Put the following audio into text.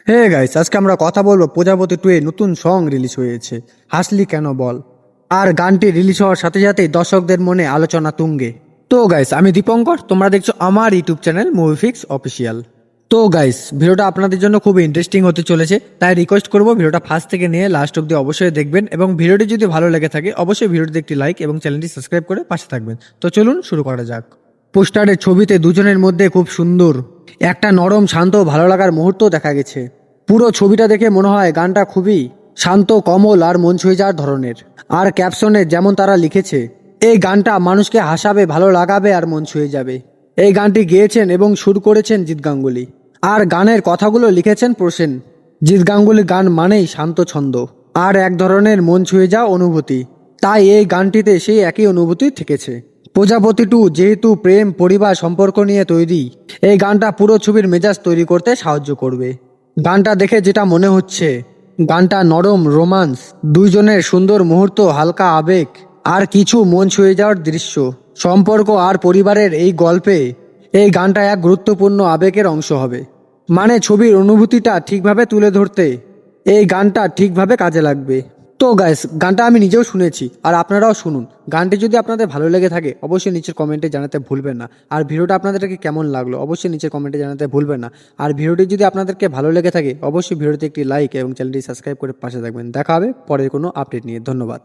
Hey guys, আজকে আমরা কথা বলবো প্রজাপতি 2 এর নতুন সং রিলিজ হয়েছে, হাসলি কেন বল। আর গানটি রিলিজ হওয়ার সাথে সাথেই দর্শকদের মনে আলোচনা তুঙ্গে। তো গাইস, আমি দীপঙ্কর, তোমরা দেখছো আমার ইউটিউব চ্যানেল মুভিফিক্স অফিসিয়াল। তো গাইস, ভিডিওটা আপনাদের জন্য খুব ইন্টারেস্টিং হতে চলেছে, তাই রিকোয়েস্ট করবো ভিডিওটা ফার্স্ট থেকে নিয়ে লাস্ট অব্দি অবশ্যই দেখবেন, এবং ভিডিওটি যদি ভালো লেগে থাকে অবশ্যই ভিডিওটিতে একটি লাইক এবং চ্যানেলটি সাবস্ক্রাইব করে পাশে থাকবেন। তো চলুন শুরু করা যাক। পোস্টারের ছবিতে দুজনের মধ্যে খুব সুন্দর একটা নরম শান্ত ভালো লাগার মুহূর্ত দেখা গেছে। পুরো ছবিটা দেখে মনে হয় গানটা খুবই শান্ত, কমল আর মন ছুঁয়ে যাওয়ার ধরনের। আর ক্যাপশনে যেমন তারা লিখেছে, এই গানটা মানুষকে হাসাবে, ভালো লাগাবে আর মন ছুঁয়ে যাবে। এই গানটি গেয়েছেন এবং সুর করেছেন জিৎ গাঙ্গুলি, আর গানের কথাগুলো লিখেছেন প্রসেন। জিৎ গাঙ্গুলি গান মানেই শান্ত ছন্দ আর এক ধরনের মন ছুঁয়ে যাওয়া অনুভূতি, তাই এই গানটিতে সেই একই অনুভূতি থেকেছে। প্রজাপতি 2 যেহেতু প্রেম, পরিবার, সম্পর্ক নিয়ে তৈরি, এই গানটা পুরো ছবির মেজাজ তৈরি করতে সাহায্য করবে। গানটা দেখে যেটা মনে হচ্ছে, গানটা নরম রোমান্স, দুইজনের সুন্দর মুহূর্ত, হালকা আবেগ আর কিছু মন ছুঁয়ে যাওয়ার দৃশ্য, সম্পর্ক আর পরিবারের এই গল্পে এই গানটা এক গুরুত্বপূর্ণ আবেগের অংশ হবে। মানে ছবির অনুভূতিটা ঠিকভাবে তুলে ধরতে এই গানটা ঠিকভাবে কাজে লাগবে। তো গাইস, গানটা আমি নিজেও শুনেছি, আর আপনারাও শুনুন। গানটি যদি আপনাদের ভালো লেগে থাকে অবশ্যই নিচের কমেন্টে জানাতে ভুলবেন না। আর ভিডিওটা আপনাদেরকে কেমন লাগলো অবশ্যই নিচের কমেন্টে জানাতে ভুলবেন না। আর ভিডিওটি যদি আপনাদেরকে ভালো লেগে থাকে অবশ্যই ভিডিওতে একটি লাইক এবং চ্যানেলটি সাবস্ক্রাইব করে পাশে থাকবেন। দেখা হবে পরের কোনো আপডেট নিয়ে। ধন্যবাদ।